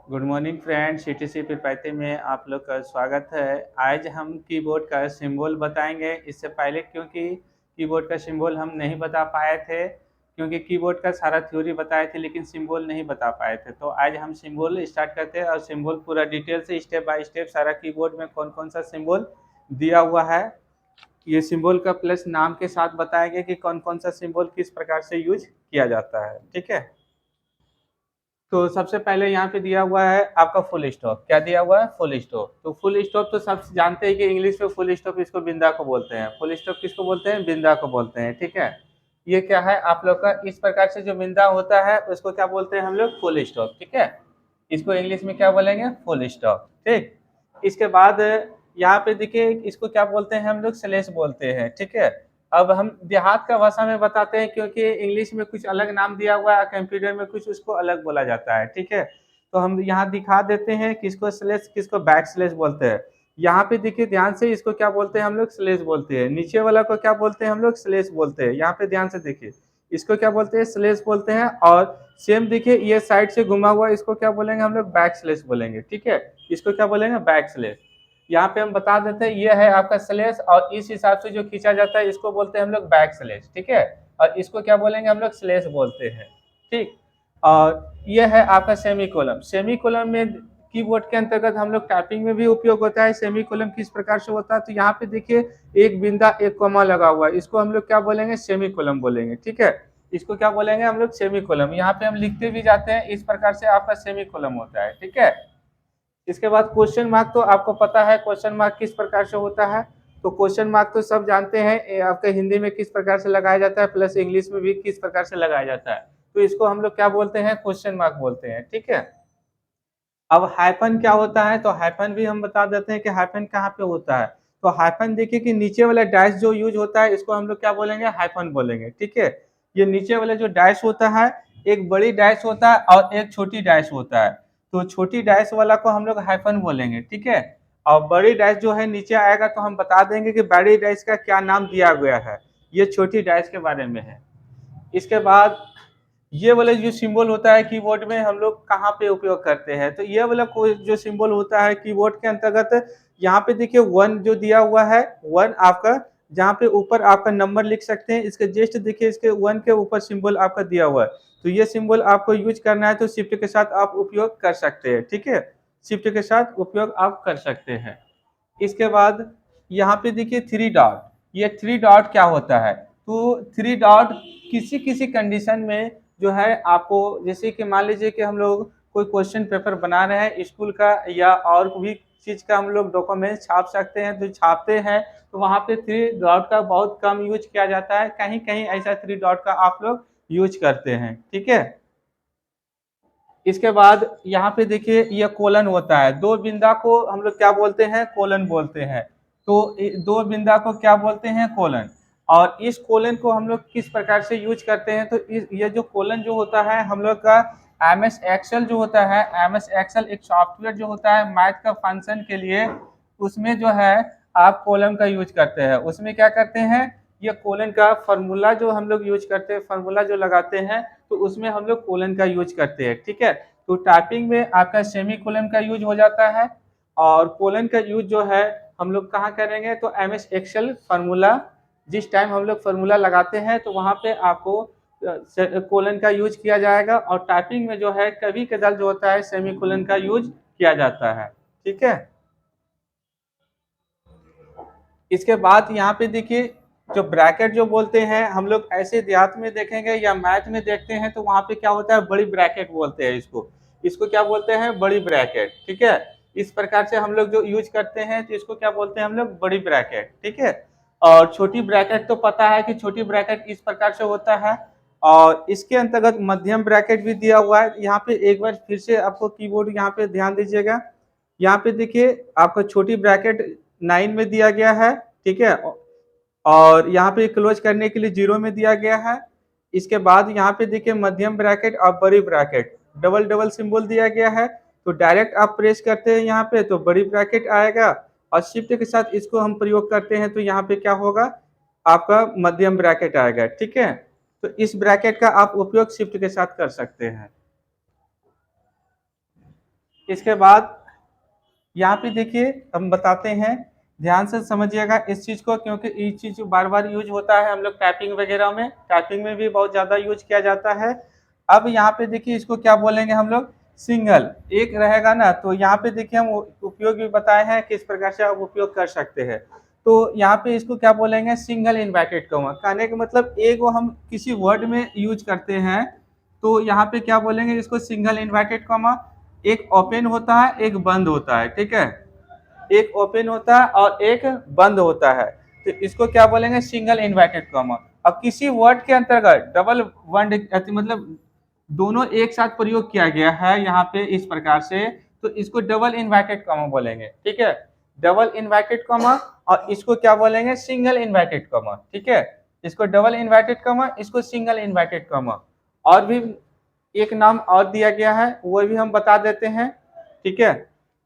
Good morning friends, CTC पीपैती में आप लोग का स्वागत है। आज हम कीबोर्ड का सिंबल बताएंगे। इससे पहले क्योंकि कीबोर्ड का सिंबल हम नहीं बता पाए थे, क्योंकि कीबोर्ड का सारा थ्योरी बताए थे लेकिन सिंबल नहीं बता पाए थे। तो आज हम सिंबल स्टार्ट करते हैं और सिंबल पूरा डिटेल से स्टेप बाय स्टेप सारा कीबोर्ड में कौन कौन सा सिंबल दिया हुआ है, ये सिंबल का प्लस नाम के साथ बताएंगे कि कौन कौन सा सिंबल किस प्रकार से यूज किया जाता है। ठीक है, तो सबसे पहले यहाँ पे दिया हुआ है आपका फुल स्टॉप। क्या दिया हुआ है? Full stop. तो फुल स्टॉप तो सब जानते हैं कि इंग्लिश में फुल स्टॉप इसको बिंदा को बोलते हैं। फुल स्टॉप किसको बोलते हैं? बिंदा को बोलते हैं। ठीक है, ये क्या है आप लोग का, इस प्रकार से जो बिंदा होता है उसको क्या बोलते हैं हम लोग? Full stop. ठीक है, इसको इंग्लिश में क्या बोलेंगे? Full stop. ठीक, इसके बाद यहाँ पे देखिए इसको क्या बोलते हैं हम लोग? स्लैश बोलते हैं। ठीक है, अब हम देहात का भाषा में बताते हैं क्योंकि इंग्लिश में कुछ अलग नाम दिया हुआ है, कंप्यूटर में कुछ उसको अलग बोला जाता है। ठीक है, तो हम यहाँ दिखा देते हैं किसको स्लैश, किसको बैक स्लैश बोलते हैं। यहाँ पे देखिए ध्यान से, इसको क्या बोलते हैं हम लोग? स्लैश बोलते हैं। नीचे वाला को क्या बोलते हैं हम लोग? स्लैश बोलते हैं। यहाँ पे ध्यान से देखिए, इसको क्या बोलते हैं? स्लैश बोलते हैं। और सेम देखिए ये साइड से घुमा हुआ, इसको क्या बोलेंगे हम लोग? बैक स्लैश बोलेंगे। ठीक है, इसको क्या बोलेंगे? Back slash. यहाँ पे हम बता देते हैं ये है आपका स्लैश, और इस हिसाब से जो खींचा जाता है इसको बोलते हैं हम लोग बैक स्लैश। ठीक है, और इसको क्या बोलेंगे हम लोग? स्लैश बोलते हैं। ठीक, और ये है आपका सेमी कोलम। सेमी कोलम में कीबोर्ड के अंतर्गत हम लोग टाइपिंग में भी उपयोग होता है। सेमी कोलम किस प्रकार से होता है? तो यहाँ पे देखिए एक बिंदा एक कॉमा लगा हुआ है, इसको हम लोग क्या बोलेंगे? सेमी कोलम बोलेंगे। ठीक है, इसको क्या बोलेंगे हम लोग? सेमी कोलम। यहाँ पे हम लिखते भी जाते हैं, इस प्रकार से आपका सेमी कोलम होता है। ठीक है, इसके बाद क्वेश्चन मार्क, तो आपको पता है क्वेश्चन मार्क किस प्रकार से होता है। तो क्वेश्चन मार्क तो सब जानते हैं, आपके हिंदी में किस प्रकार से लगाया जाता है, प्लस इंग्लिश में भी किस प्रकार से लगाया जाता है। तो इसको हम लोग क्या बोलते हैं? क्वेश्चन मार्क बोलते हैं। ठीक है, अब हाइफन क्या होता है? तो हाइफन भी हम बता देते हैं कि हाइफन कहाँ पे होता है। तो हाइफन देखिए कि नीचे वाला डैश जो यूज होता है इसको हम लोग क्या बोलेंगे? हाइफन बोलेंगे। ठीक है, ये नीचे वाला जो डैश होता है, एक बड़ी डैश होता है और एक छोटी डैश होता है। तो छोटी डैश वाला को हम लोग हाइफन बोलेंगे। ठीक है, और बड़ी डैश जो है नीचे आएगा तो हम बता देंगे कि बड़ी डैश का क्या नाम दिया गया है, ये छोटी डैश के बारे में है। इसके बाद ये वाला जो सिंबल होता है कीबोर्ड में हम लोग कहाँ पे उपयोग करते हैं? तो ये वाला कोई जो सिंबल होता है कीबोर्ड के अंतर्गत, यहाँ पे देखिए वन जो दिया हुआ है, वन आपका जहाँ पे ऊपर आपका नंबर लिख सकते हैं, इसके जस्ट देखिए इसके वन के ऊपर सिंबल आपका दिया हुआ है। तो ये सिंबल आपको यूज करना है तो शिफ्ट के साथ आप उपयोग कर सकते हैं। ठीक है, शिफ्ट के साथ उपयोग आप कर सकते हैं। इसके बाद यहाँ पे देखिए थ्री डॉट। ये थ्री डॉट क्या होता है? तो थ्री डॉट किसी किसी कंडीशन में जो है आपको, जैसे कि मान लीजिए कि हम लोग कोई क्वेश्चन पेपर बना रहे हैं स्कूल का या और भी चीज का, हम लोग डॉक्यूमेंट छाप सकते हैं तो छापते हैं, तो वहाँ पे थ्री डॉट का बहुत कम यूज किया जाता है। कहीं कहीं ऐसा थ्री डॉट का आप लोग यूज करते हैं। ठीक है, इसके बाद यहाँ पे देखिए ये कोलन होता है। दो बिंदा को हम लोग क्या बोलते हैं? कोलन बोलते हैं। तो दो बिंदा को क्या बोलते हैं? कोलन। और इस कोलन को हम लोग किस प्रकार से यूज करते हैं? तो ये जो कोलन जो होता है हम लोग का एमएस एक्सेल जो होता है, एमएस एक्सेल एक सॉफ्टवेयर जो होता है मैथ का फंक्शन के लिए, उसमें जो है आप कोलन का यूज करते हैं। उसमें क्या करते हैं? ये कोलन का फार्मूला जो हम लोग यूज करते हैं, फार्मूला जो लगाते हैं, तो उसमें हम लोग कोलन का यूज करते हैं। ठीक है, तो टाइपिंग में आपका सेमी कोलन का यूज हो जाता है, और कोलन का यूज जो है हम लोग कहाँ करेंगे? तो एमएस एक्सेल फार्मूला, जिस टाइम हम लोग फार्मूला लगाते हैं तो वहाँ पे आपको कोलन का यूज किया जाएगा, और टाइपिंग में जो है कभी कदार जो होता है सेमी कोलन का यूज किया जाता है। ठीक है, इसके बाद यहाँ पे देखिए जो ब्रैकेट जो बोलते हैं हम लोग, ऐसे देहात में देखेंगे या मैथ में देखते हैं तो वहाँ पे क्या होता है? बड़ी ब्रैकेट बोलते हैं इसको। इसको क्या बोलते हैं? बड़ी ब्रैकेट। ठीक है, इस प्रकार से हम लोग जो यूज करते हैं तो इसको क्या बोलते हैं हम लोग? बड़ी ब्रैकेट। ठीक है, और छोटी ब्रैकेट तो पता है कि छोटी ब्रैकेट इस प्रकार से होता है, और इसके अंतर्गत मध्यम ब्रैकेट भी दिया हुआ है। यहाँ पे एक बार फिर से आपको कीबोर्ड यहाँ पे ध्यान दीजिएगा, यहाँ पे देखिए आपको छोटी ब्रैकेट 9 में दिया गया है। ठीक है, और यहाँ पे क्लोज करने के लिए 0 में दिया गया है। इसके बाद यहाँ पे देखिए मध्यम ब्रैकेट और बड़ी ब्रैकेट डबल डबल सिंबल दिया गया है। तो डायरेक्ट आप प्रेस करते हैं यहाँ पे तो बड़ी ब्रैकेट आएगा, और शिफ्ट के साथ इसको हम प्रयोग करते हैं तो यहाँ पे क्या होगा? आपका मध्यम ब्रैकेट आएगा। ठीक है, तो इस ब्रैकेट का आप उपयोग शिफ्ट के साथ कर सकते हैं। इसके बाद यहाँ पे देखिए हम बताते हैं, ध्यान से समझिएगा इस चीज को, क्योंकि ये चीज बार बार यूज होता है हम लोग टाइपिंग वगैरह में, टाइपिंग में भी बहुत ज्यादा यूज किया जाता है। अब यहाँ पे देखिए इसको क्या बोलेंगे हम लोग, सिंगल एक रहेगा ना, तो यहाँ पे देखिए हम उपयोग भी बताए हैं किस प्रकार से आप उपयोग कर सकते हैं। तो यहाँ पे इसको क्या बोलेंगे, सिंगल इन्वर्टेड कॉमा। कहने का मतलब एक वो हम किसी वर्ड में यूज करते हैं, तो यहाँ पे क्या बोलेंगे इसको, सिंगल इन्वर्टेड कॉमा। एक ओपन होता है, एक बंद होता है, ठीक है, एक ओपन होता है और एक बंद होता है, तो इसको क्या बोलेंगे, सिंगल इन्वर्टेड कॉमा। अब किसी वर्ड के अंतर्गत डबल वर्ड मतलब दोनों एक साथ प्रयोग किया गया है यहाँ पे इस प्रकार से, तो इसको डबल इन्वर्टेड कॉमा बोलेंगे, ठीक है, डबल इन्वर्टेड कॉमा। और इसको क्या बोलेंगे, सिंगल इन्वर्टेड कॉमा, ठीक है, इसको डबल इन्वर्टेड कॉमा, इसको सिंगल इन्वर्टेड कॉमा। और भी एक नाम और दिया गया है, वो भी हम बता देते हैं, ठीक है।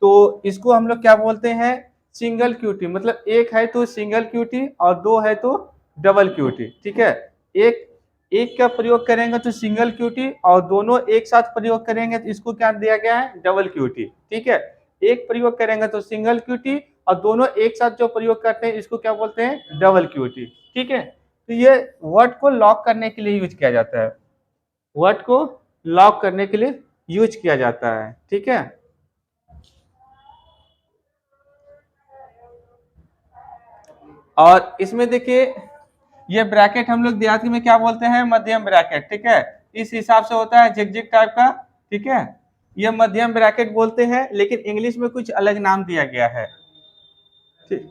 तो इसको हम लोग क्या बोलते हैं, सिंगल क्यूटी, मतलब एक है तो सिंगल क्यूटी और दो है तो डबल क्यूटी, ठीक है। एक एक का प्रयोग करेंगे तो सिंगल क्यूटी और दोनों एक साथ प्रयोग करेंगे तो इसको क्या दिया गया है, डबल क्यूटी, ठीक है। एक प्रयोग करेंगे तो सिंगल क्यूटी और दोनों एक साथ जो प्रयोग करते हैं इसको क्या बोलते हैं, डबल क्यूटी, ठीक है। तो ये वर्ड को लॉक करने के लिए यूज किया जाता है, वर्ड को लॉक करने के लिए यूज किया जाता है, ठीक है। और इसमें देखिए ये ब्रैकेट हम लोग देहाती में क्या बोलते हैं, मध्यम ब्रैकेट, ठीक है, इस हिसाब से होता है जिग जिग टाइप का, ठीक है, ये मध्यम ब्रैकेट बोलते हैं, लेकिन इंग्लिश में कुछ अलग नाम दिया गया है, ठीक,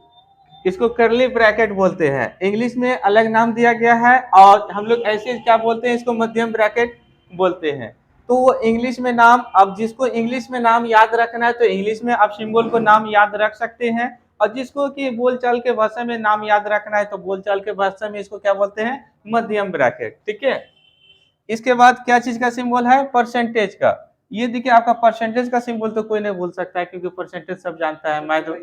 इसको करली ब्रैकेट बोलते हैं, इंग्लिश में अलग नाम दिया गया है, और हम लोग ऐसे क्या बोलते हैं, इसको मध्यम ब्रैकेट बोलते हैं। तो वो इंग्लिश में नाम, अब जिसको इंग्लिश में नाम याद रखना है तो इंग्लिश में आप सिंबल को नाम याद रख सकते हैं, और जिसको कि बोलचाल के भाषा में नाम याद रखना है तो बोलचाल के भाषा में इसको क्या बोलते हैं, मध्यम ब्रैकेट, ठीक है। इसके बाद क्या चीज का सिंबल है, परसेंटेज का। ये देखिए आपका परसेंटेज का सिंबल तो कोई नहीं भूल सकता है, क्योंकि परसेंटेज सब जानता है, मैं तो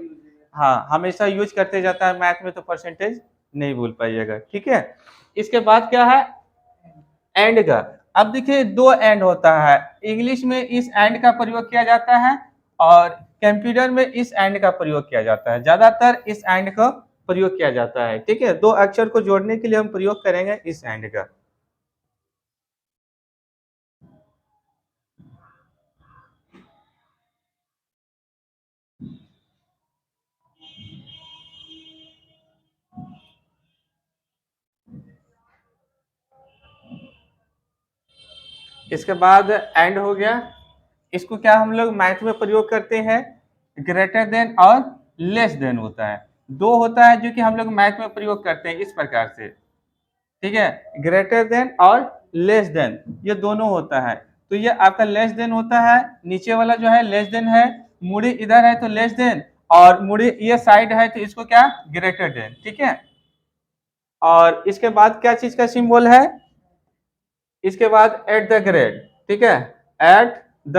हाँ हमेशा यूज करते जाता है मैथ में, तो परसेंटेज नहीं भूल पाइएगा, ठीक है। इसके बाद क्या है, एंड का। अब देखिए दो एंड होता है, इंग्लिश में इस एंड का प्रयोग किया जाता है और कंप्यूटर में इस एंड का प्रयोग किया जाता है, ज्यादातर इस एंड का प्रयोग किया जाता है, ठीक है, दो अक्षर को जोड़ने के लिए हम प्रयोग करेंगे इस एंड का। इसके बाद एंड हो गया, इसको क्या हम लोग मैथ में प्रयोग करते हैं, ग्रेटर देन और लेस देन होता है, दो होता है जो कि हम लोग मैथ में प्रयोग करते हैं इस प्रकार से, ठीक है, ग्रेटर देन और लेस देन, ये दोनों होता है। तो ये आपका लेस देन होता है, नीचे वाला जो है लेस देन है, मुड़ी इधर है तो लेस देन, और मुड़ी ये साइड है तो इसको क्या, ग्रेटर देन, ठीक है। और इसके बाद क्या चीज का सिंबल है, इसके बाद एट द ग्रेड, ठीक है, एट द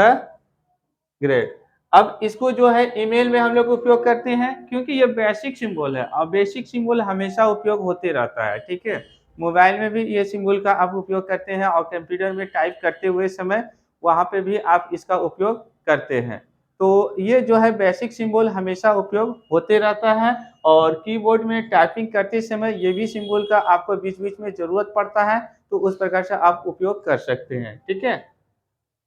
ग्रेड। अब इसको जो है ईमेल में हम लोग उपयोग करते हैं, क्योंकि ये बेसिक सिंबल है और बेसिक सिंबल हमेशा उपयोग होते रहता है, ठीक है। मोबाइल में भी ये सिंबल का आप उपयोग करते हैं और कंप्यूटर में टाइप करते हुए समय वहां पे भी आप इसका उपयोग करते हैं। तो ये जो है बेसिक सिंबल हमेशा उपयोग होते रहता है, और कीबोर्ड में टाइपिंग करते समय ये भी सिंबल का आपको बीच बीच में जरूरत पड़ता है, तो उस प्रकार से आप उपयोग कर सकते हैं, ठीक है।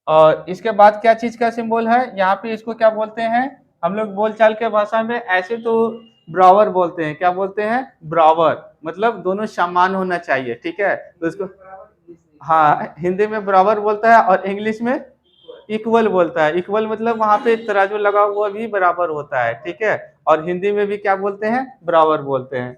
और इसके बाद क्या चीज का सिंबल है, यहाँ पे इसको क्या बोलते हैं, हम लोग बोलचाल के भाषा में ऐसे तो ब्रावर बोलते हैं, क्या बोलते हैं, ब्रावर, मतलब दोनों समान होना चाहिए, ठीक है, तो इसको हाँ हिंदी में बराबर बोलता है और इंग्लिश में इक्वल बोलता है, इक्वल मतलब वहां पे तराजू लगा हुआ भी बराबर होता है, ठीक है, और हिंदी में भी क्या बोलते हैं, बराबर बोलते हैं।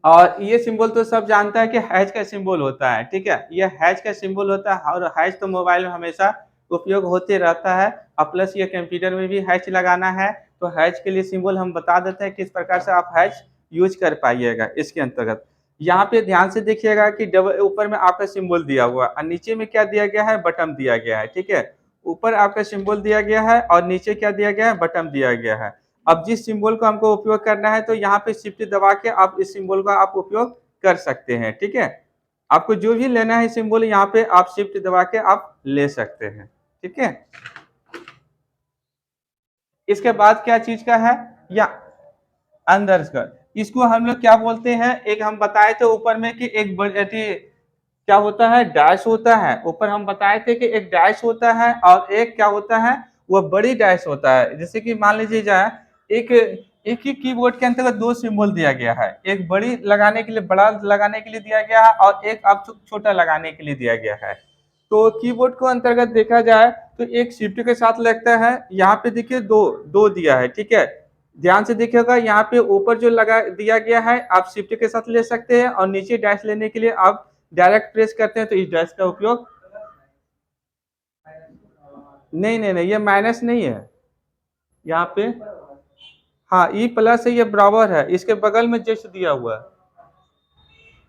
और ये सिंबल तो सब जानता है कि हैश का सिंबल होता है, ठीक है, ये हैश का सिंबल होता है, और हैश तो मोबाइल में हमेशा उपयोग होते रहता है, और प्लस ये कंप्यूटर में भी हैश लगाना है, तो हैश के लिए सिंबल हम बता देते हैं किस प्रकार से आप हैश यूज कर पाइएगा इसके अंतर्गत। यहाँ पे ध्यान से देखिएगा कि डबल ऊपर में आपका सिंबल दिया हुआ और नीचे में क्या दिया गया है, बटन दिया गया है, ठीक है, ऊपर आपका सिंबल दिया गया है और नीचे क्या दिया गया है, बटन दिया गया है। अब जिस सिंबल को हमको उपयोग करना है तो यहाँ पे शिफ्ट दबा के आप इस सिंबल का आप उपयोग कर सकते हैं, ठीक है, आपको जो भी लेना है सिंबल यहाँ पे आप शिफ्ट दबा के आप ले सकते हैं, ठीक है। इसके बाद क्या चीज का है, या अंदर का, इसको हम लोग क्या बोलते हैं, एक हम बताए थे ऊपर में कि एक क्या होता है, डैश होता है। ऊपर हम बताए थे कि एक डैश होता है और एक क्या होता है, वो बड़ी डैश होता है। जैसे कि मान लीजिए जाए, एक एक ही कीबोर्ड के अंतर्गत दो सिंबल दिया गया है, एक बड़ी लगाने के लिए, बड़ा लगाने के लिए दिया गया है, और एक अब छोटा लगाने के लिए दिया गया है। तो कीबोर्ड को अंतर्गत देखा जाए तो एक शिफ्ट के साथ लगता है। यहाँ पे देखिए दो दो दिया है, ठीक है। ध्यान से देखिएगा, यहाँ पे ऊपर जो लगा दिया गया है आप शिफ्ट के साथ ले सकते हैं, और नीचे डैश लेने के लिए आप डायरेक्ट प्रेस करते हैं तो इस डैश का उपयोग, नहीं नहीं नहीं, ये माइनस नहीं है यहाँ पे। हाँ, ई प्लस है, ये बराबर है, इसके बगल में जस्ट दिया हुआ है।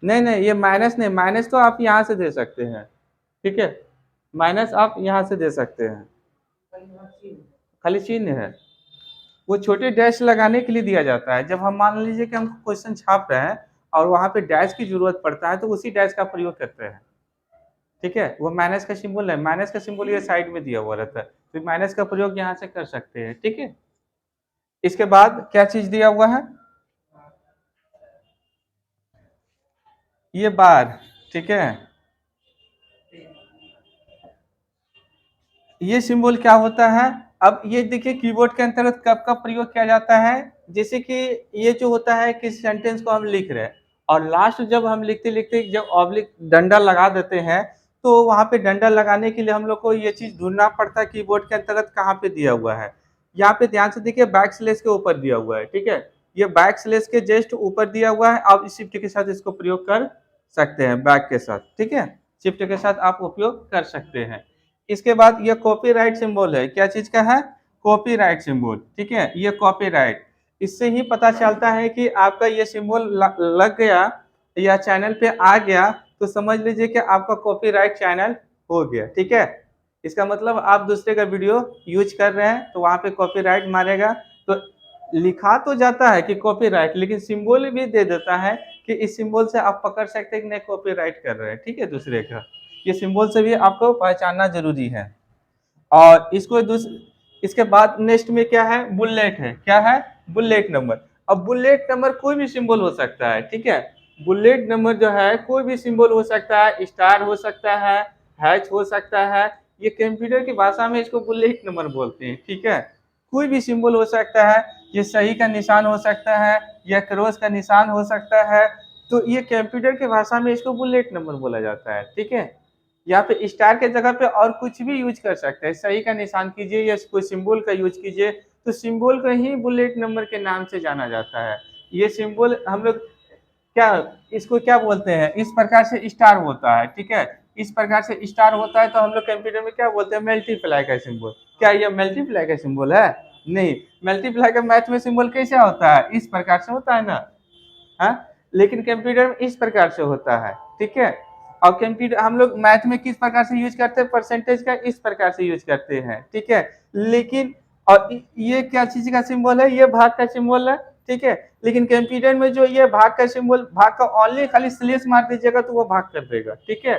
नहीं नहीं, ये माइनस नहीं, माइनस तो आप यहाँ से दे सकते हैं, ठीक है। माइनस आप यहाँ से दे सकते हैं, खाली चिन्ह है। वो छोटे डैश लगाने के लिए दिया जाता है। जब हम मान लीजिए कि हम क्वेश्चन छाप रहे हैं और वहां पे डैश की जरूरत पड़ता है तो उसी डैश का प्रयोग करते हैं, ठीक है। वो माइनस का सिंबल है, माइनस का सिंबल ये साइड में दिया हुआ रहता है, तो माइनस का प्रयोग यहाँ से कर सकते हैं, ठीक है। इसके बाद क्या चीज दिया हुआ है, ये बार, ठीक है। ये सिंबल क्या होता है, अब ये देखिए कीबोर्ड के अंतर्गत कब कब प्रयोग किया जाता है। जैसे कि ये जो होता है, किसी सेंटेंस को हम लिख रहे हैं और लास्ट जब हम लिखते लिखते जब ऑब्लिक डंडा लगा देते हैं, तो वहां पे डंडा लगाने के लिए हम लोग को ये चीज ढूंढना पड़ता है कीबोर्ड के अंतर्गत कहाँ पे दिया हुआ है। यहाँ पे ध्यान से देखिए, बैक स्लेश के ऊपर दिया हुआ है, ठीक है। ये बैक स्लेश के जस्ट ऊपर दिया हुआ है, आप शिफ्ट के साथ इसको प्रयोग कर सकते हैं, बैक के साथ, ठीक है। शिफ्ट के साथ आप उपयोग कर सकते हैं। इसके बाद ये कॉपीराइट सिंबल है, क्या चीज का है, कॉपीराइट सिंबल, ठीक है। ये कॉपीराइट, इससे ही पता चलता है कि आपका ये सिंबल लग गया या चैनल पे आ गया, तो समझ लीजिए कि आपका कॉपीराइट चैनल हो गया, ठीक है। इसका मतलब आप दूसरे का वीडियो यूज कर रहे हैं तो वहां पे कॉपीराइट मारेगा, तो लिखा तो जाता है कि कॉपीराइट, लेकिन सिंबल भी दे देता है कि इस सिंबल से आप पकड़ सकते हैं कि नहीं कॉपीराइट कर रहे हैं, ठीक है, दूसरे का। ये सिंबल से भी आपको पहचानना जरूरी है। और इसको इसके बाद नेक्स्ट में क्या है, बुलेट है, क्या है, बुलेट नंबर। अब बुलेट नंबर कोई भी सिंबल हो सकता है, ठीक है। बुलेट नंबर जो है कोई भी सिंबल हो सकता है, स्टार हो सकता है, हैच हो सकता है। ये कंप्यूटर की भाषा में इसको बुलेट नंबर बोलते हैं, ठीक है। कोई भी सिंबल हो सकता है, ये सही का निशान हो सकता है, या क्रॉस का निशान हो सकता है, तो ये कंप्यूटर की भाषा में इसको बुलेट नंबर बोला जाता है, ठीक है। यहाँ पे स्टार के जगह पे और कुछ भी यूज कर सकते हैं, सही का निशान कीजिए या कोई सिंबल का यूज कीजिए, तो सिंबल को ही बुलेट नंबर के नाम से जाना जाता है। ये सिंबल हम लोग क्या, इसको क्या बोलते हैं, इस प्रकार से स्टार होता है, ठीक है। इस प्रकार से स्टार होता है तो हम लोग कंप्यूटर में क्या बोलते हैं, मल्टीप्लाई का सिंबल। क्या ये मल्टीप्लाई का सिंबल है, नहीं। मल्टीप्लाई का मैथ में सिंबल कैसे होता है, इस प्रकार से होता है ना, हाँ। लेकिन कंप्यूटर में इस प्रकार से होता है, ठीक है। और कंप्यूटर हम लोग मैथ में किस प्रकार से यूज करते हैं, परसेंटेज का इस प्रकार से यूज करते हैं, ठीक है। लेकिन और ये क्या चीज का सिंबल है, ये भाग का सिंबल है, ठीक है। लेकिन कंप्यूटर में जो ये भाग का सिंबल, भाग का ओनली खाली स्लेश मार दीजिएगा तो वो भाग कर देगा, ठीक है।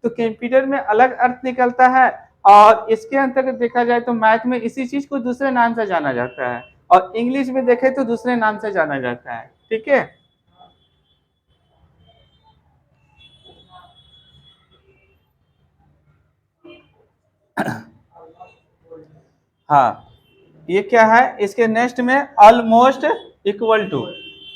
तो कंप्यूटर में अलग अर्थ निकलता है, और इसके अंतर्गत देखा जाए तो मैथ में इसी चीज को दूसरे नाम से जाना जाता है, और इंग्लिश में देखे तो दूसरे नाम से जाना जाता है, ठीक है। हाँ, ये क्या है, इसके नेक्स्ट में ऑलमोस्ट इक्वल टू।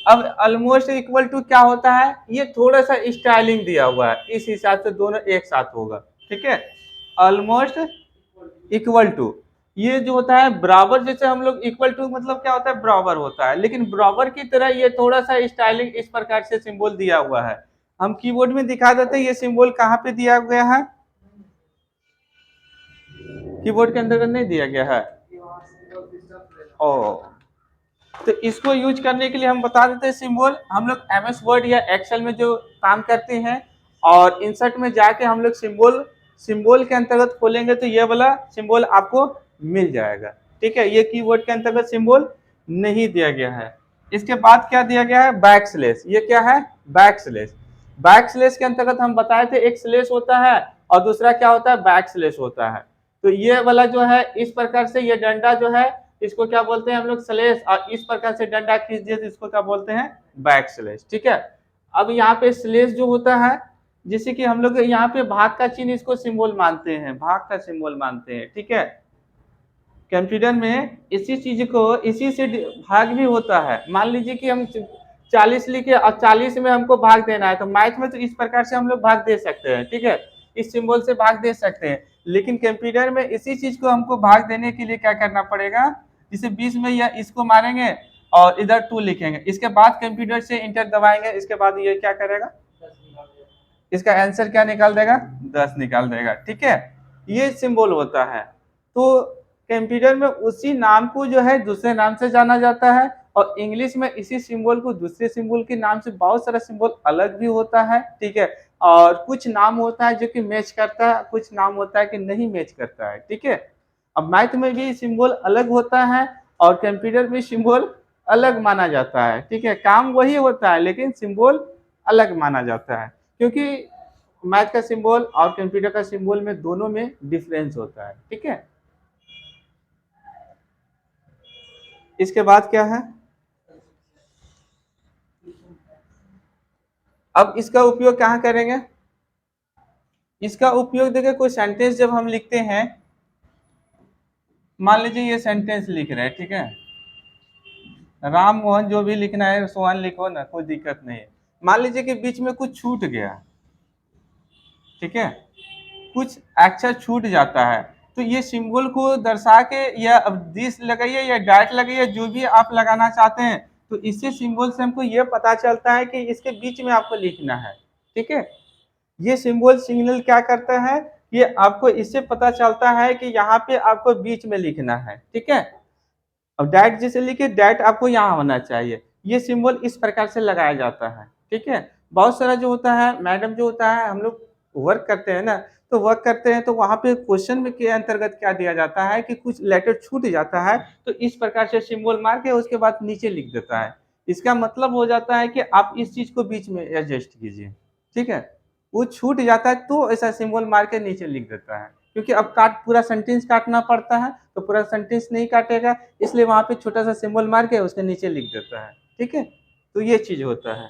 अब ऑलमोस्ट इक्वल टू क्या होता है, ये थोड़ा सा स्टाइलिंग दिया हुआ है, इस हिसाब से दोनों एक साथ होगा, ठीक है। ऑलमोस्ट इक्वल टू, ये जो होता है बराबर, जैसे हम लोग इक्वल टू मतलब क्या होता है, बराबर होता है, लेकिन बराबर की तरह ये थोड़ा सा स्टाइलिंग इस प्रकार से सिंबल दिया हुआ है। हम कीबोर्ड में दिखा देते हैं, ये सिंबल कहाँ पे दिया गया है, कीबोर्ड के अंतर्गत नहीं दिया गया है। ओ, तो इसको यूज करने के लिए हम बता देते हैं सिंबल, हम लोग एमएस वर्ड या एक्सेल में जो काम करते हैं और इंसर्ट में जाके हम लोग सिंबल सिंबल के अंतर्गत खोलेंगे तो ये वाला सिंबल आपको मिल जाएगा, ठीक है। ये कीवर्ड के अंतर्गत सिंबल नहीं दिया गया है। इसके बाद क्या दिया गया है, बैक स्लेश। ये क्या है, बैक स्लेश। बैक स्लेश के अंतर्गत हम बताए थे एक स्लेश होता है और दूसरा क्या होता है, बैक स्लेश होता है। तो ये वाला जो है इस प्रकार से ये डंडा जो है इसको क्या बोलते हैं हम लोग स्लेश, और इस प्रकार से डंडा खींच दिए तो इसको क्या बोलते हैं बैक स्लेश। ठीक है, अब यहाँ पे स्लेश जो होता है, जैसे कि हम लोग यहाँ पे भाग का चिन्ह इसको सिंबल मानते हैं, भाग का सिंबल मानते हैं। ठीक है, कंप्यूटर में इसी चीज को इसी से भाग भी होता है। मान लीजिए कि हम 40 लिखे और 40 में हमको भाग देना है, तो मैथ में तो इस प्रकार से हम लोग भाग दे सकते हैं। ठीक है, इस सिंबल से भाग दे सकते हैं, लेकिन कंप्यूटर में इसी चीज को हमको भाग देने के लिए क्या करना पड़ेगा, जैसे 20 में या इसको मारेंगे और इधर 2 लिखेंगे, इसके बाद कंप्यूटर से इंटर दबाएंगे, इसके बाद ये क्या करेगा, इसका आंसर क्या निकाल देगा, 10 निकाल देगा। ठीक है, ये सिंबल होता है। तो कंप्यूटर में उसी नाम को जो है दूसरे नाम से जाना जाता है, और इंग्लिश में इसी सिंबल को दूसरे सिंबल के नाम से, बहुत सारा सिंबल अलग भी होता है। ठीक है, और कुछ नाम होता है जो कि मैच करता है, कुछ नाम होता है कि नहीं मैच करता है। ठीक है, अब मैथ में भी सिंबल अलग होता है और कंप्यूटर में सिंबल अलग माना जाता है। ठीक है, काम वही होता है लेकिन सिंबल अलग माना जाता है, क्योंकि मैथ का सिंबल और कंप्यूटर का सिंबल में दोनों में डिफरेंस होता है। ठीक है, इसके बाद क्या है, अब इसका उपयोग कहाँ करेंगे, इसका उपयोग देखिए कोई सेंटेंस जब हम लिखते हैं, मान लीजिए ये सेंटेंस लिख रहे हैं। ठीक है, राम मोहन जो भी लिखना है सोहन लिखो ना, कोई दिक्कत नहीं है। मान लीजिए कि बीच में कुछ छूट गया, ठीक है, कुछ अक्षर छूट जाता है, तो ये सिंबल को दर्शा के, या अब दिस लगाइए या डैट लगाइए, जो भी आप लगाना चाहते हैं, तो इससे सिंबल से हमको ये पता चलता है कि इसके बीच में आपको लिखना है। ठीक है, ये सिंबल सिग्नल क्या करता है, ये आपको इससे पता चलता है कि यहाँ पे आपको बीच में लिखना है। ठीक है, अब डैट जैसे लिखे, डैट आपको यहाँ होना चाहिए, ये सिंबल इस प्रकार से लगाया जाता है। ठीक है, बहुत सारा जो होता है, मैडम जो होता है, हम लोग वर्क करते हैं ना, तो वर्क करते हैं तो वहाँ पे क्वेश्चन में के अंतर्गत क्या दिया जाता है कि कुछ लेटर छूट जाता है, तो इस प्रकार से सिंबल मार के उसके बाद नीचे लिख देता है। इसका मतलब हो जाता है कि आप इस चीज को बीच में एडजस्ट कीजिए। ठीक है, वो छूट जाता है तो ऐसा सिंबल मार के नीचे लिख देता है, क्योंकि अब पूरा सेंटेंस काटना पड़ता है, तो पूरा सेंटेंस नहीं काटेगा, इसलिए वहां पे छोटा सा सिंबल मार के उसके नीचे लिख देता है। ठीक है, तो ये चीज होता है।